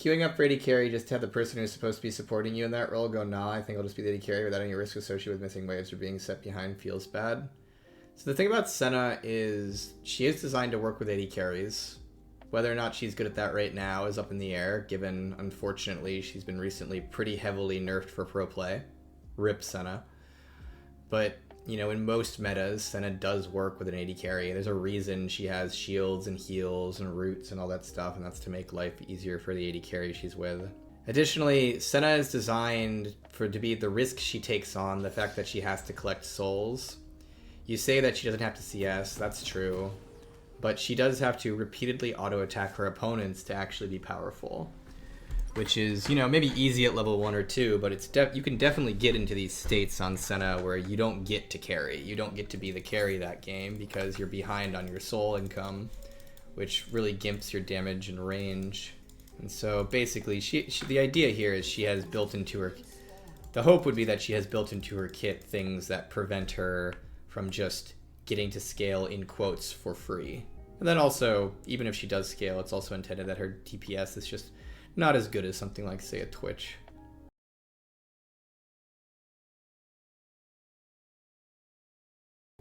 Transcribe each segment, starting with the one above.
Queuing up for AD carry just to have the person who's supposed to be supporting you in that role go, nah, I think I'll just be the AD carry without any risk associated with missing waves or being set behind feels bad. So the thing about Senna is she is designed to work with AD carries. Whether or not she's good at that right now is up in the air, given, unfortunately, she's been recently pretty heavily nerfed for pro play. Rip Senna. But, you know, in most metas, Senna does work with an AD carry. There's a reason she has shields and heals and roots and all that stuff, and that's to make life easier for the AD carry she's with. Additionally, Senna is designed to be the risk she takes on, the fact that she has to collect souls. You say that she doesn't have to CS, that's true. But she does have to repeatedly auto-attack her opponents to actually be powerful. Which is, you know, maybe easy at level 1 or 2, but it's you can definitely get into these states on Senna where you don't get to carry. You don't get to be the carry that game because you're behind on your soul income, which really gimps your damage and range. And so basically, the idea here is she has built into her... The hope would be that she has built into her kit things that prevent her from just getting to scale in quotes for free. And then also, even if she does scale, it's also intended that her DPS is just not as good as something like, say, a Twitch.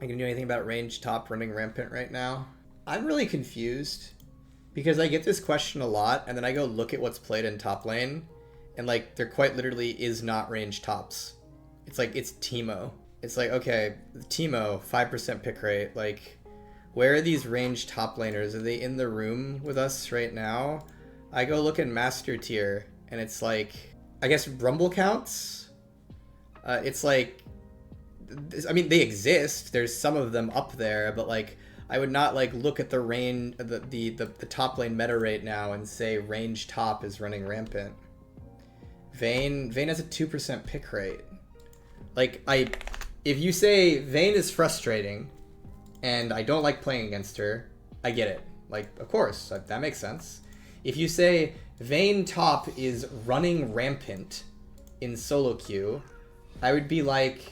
I can do anything about range top running rampant right now? I'm really confused because I get this question a lot and then I go look at what's played in top lane and like there quite literally is not range tops. It's like, it's Teemo. It's like, okay, Teemo, 5% pick rate, like, where are these ranged top laners? Are they in the room with us right now? I go look at Master Tier, and it's like, I guess Rumble counts? It's like, I mean, they exist, there's some of them up there, but like, I would not like look at the top lane meta right now and say range top is running rampant. Vayne has a 2% pick rate. Like, if you say Vayne is frustrating and I don't like playing against her, I get it. Like, of course, that makes sense. If you say Vayne top is running rampant in solo queue, I would be like,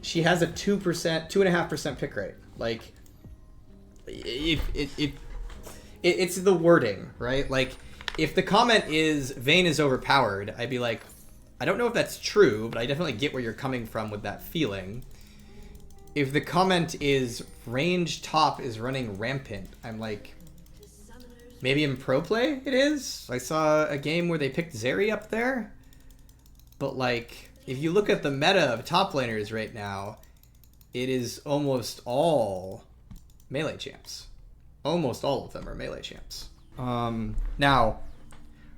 she has a 2.5% pick rate. Like, it's the wording, right? Like, if the comment is Vayne is overpowered, I'd be like, I don't know if that's true, but I definitely get where you're coming from with that feeling. If the comment is range top is running rampant, I'm like, maybe in pro play it is? I saw a game where they picked Zeri up there. But like, if you look at the meta of top laners right now, it is almost all melee champs. Almost all of them are melee champs. Now,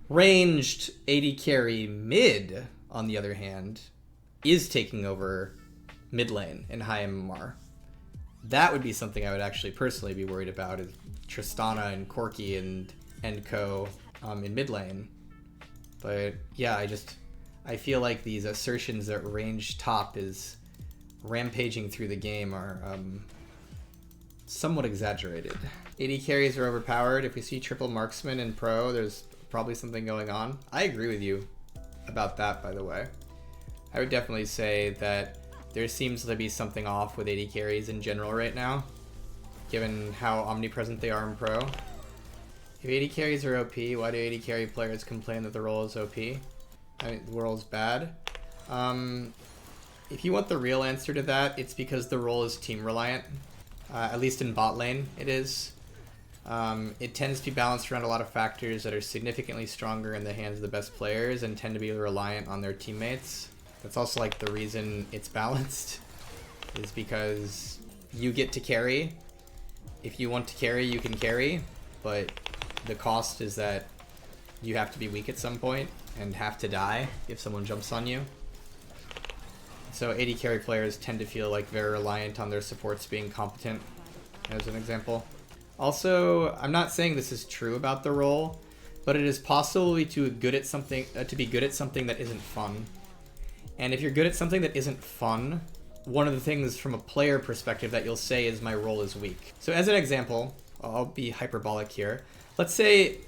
ranged AD carry mid, on the other hand, is taking over mid lane in high MMR. That would be something I would actually personally be worried about, is TRISTANA and CORKI and co in mid lane. But yeah, I feel like these assertions that range top is rampaging through the game are somewhat exaggerated. AD carries are overpowered. If we see triple marksman in pro, there's probably something going on. I agree with you about that, by the way. I would definitely say that there seems to be something off with AD carries in general right now, given how omnipresent they are in pro. If AD carries are OP, why do AD carry players complain that the role is OP? I mean, the role is bad. If you want the real answer to that, it's because the role is team reliant. At least in bot lane, it is. It tends to be balanced around a lot of factors that are significantly stronger in the hands of the best players and tend to be reliant on their teammates. That's also like the reason it's balanced, is because you get to carry. If you want to carry, you can carry, but the cost is that you have to be weak at some point and have to die if someone jumps on you. So AD carry players tend to feel like very reliant on their supports being competent, as an example. Also, I'm not saying this is true about the role, but it is possible to be good at something that isn't fun. And if you're good at something that isn't fun, one of the things from a player perspective that you'll say is my role is weak. So as an example, I'll be hyperbolic here. Let's say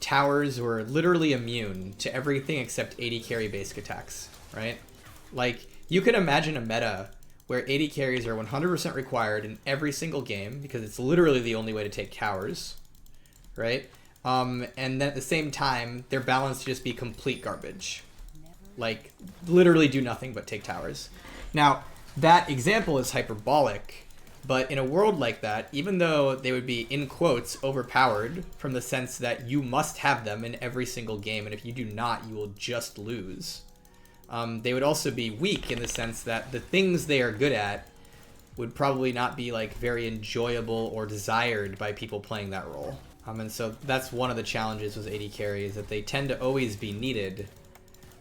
towers were literally immune to everything except AD carry basic attacks, right? Like, you can imagine a meta where AD carries are 100% required in every single game because it's literally the only way to take towers, right? And then at the same time, they're balanced to just be complete garbage. Like, literally do nothing but take towers. Now, that example is hyperbolic, but in a world like that, even though they would be, in quotes, overpowered from the sense that you must have them in every single game, and if you do not, you will just lose, they would also be weak in the sense that the things they are good at would probably not be like very enjoyable or desired by people playing that role. And so that's one of the challenges with AD carries, that they tend to always be needed,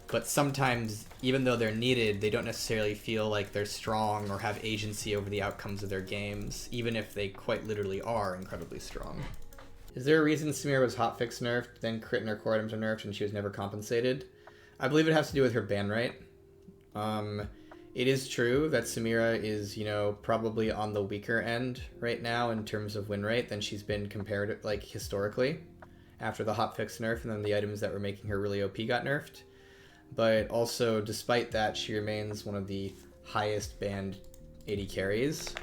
but sometimes, even though they're needed, they don't necessarily feel like they're strong or have agency over the outcomes of their games, even if they quite literally are incredibly strong. Is there a reason SAMIRA was hotfix nerfed, then crit and her core items are nerfed, and she was never compensated? I believe it has to do with her ban rate. It is true that SAMIRA is, you know, probably on the weaker end right now in terms of win rate than she's been compared, like, historically, after the hotfix nerf, and then the items that were making her really OP got nerfed. But also, despite that, she remains one of the highest banned AD carries.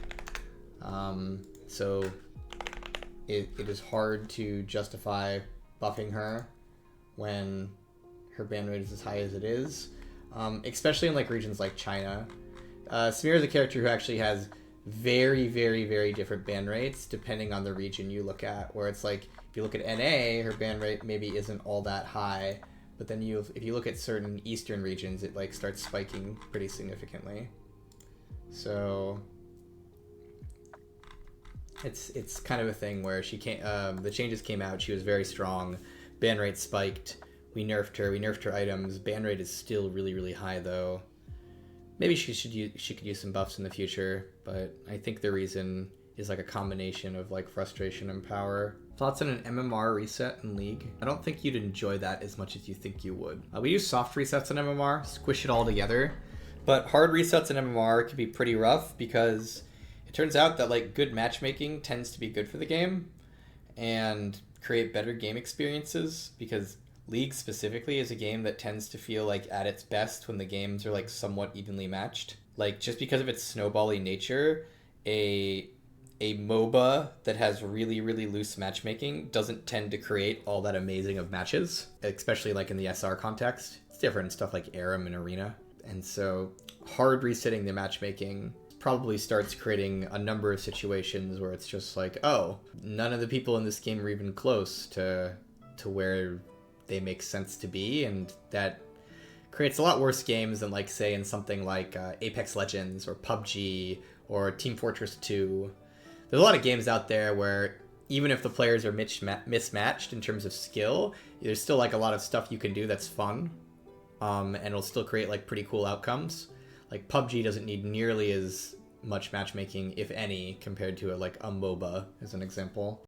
So it is hard to justify buffing her when her ban rate is as high as it is. Especially in like regions like China. SAMIRA is a character who actually has very, very, very different ban rates depending on the region you look at. Where it's like, if you look at NA, her ban rate maybe isn't all that high, but then if you look at certain eastern regions, it like starts spiking pretty significantly. So it's kind of a thing where she can't. The changes came out. She was very strong. Ban rate spiked. We nerfed her items. Ban rate is still really, really high though. Maybe she could use some buffs in the future, but I think the reason is like a combination of like frustration and power. Thoughts on an MMR reset in League? I don't think you'd enjoy that as much as you think you would. We do soft resets in MMR, squish it all together, but hard resets in MMR can be pretty rough because it turns out that like good matchmaking tends to be good for the game and create better game experiences, because League specifically is a game that tends to feel like at its best when the games are like somewhat evenly matched. Like, just because of its snowbally nature, a MOBA that has really, really loose matchmaking doesn't tend to create all that amazing of matches, especially like in the SR context. It's different in stuff like Aram and Arena. And so hard resetting the matchmaking probably starts creating a number of situations where it's just like, oh, none of the people in this game are even close to where they make sense to be, and that creates a lot worse games than, like, say, in something like Apex Legends or PUBG or Team Fortress 2. There's a lot of games out there where even if the players are mismatched in terms of skill, there's still like a lot of stuff you can do that's fun, and it'll still create like pretty cool outcomes. Like PUBG doesn't need nearly as much matchmaking, if any, compared to like a MOBA as an example.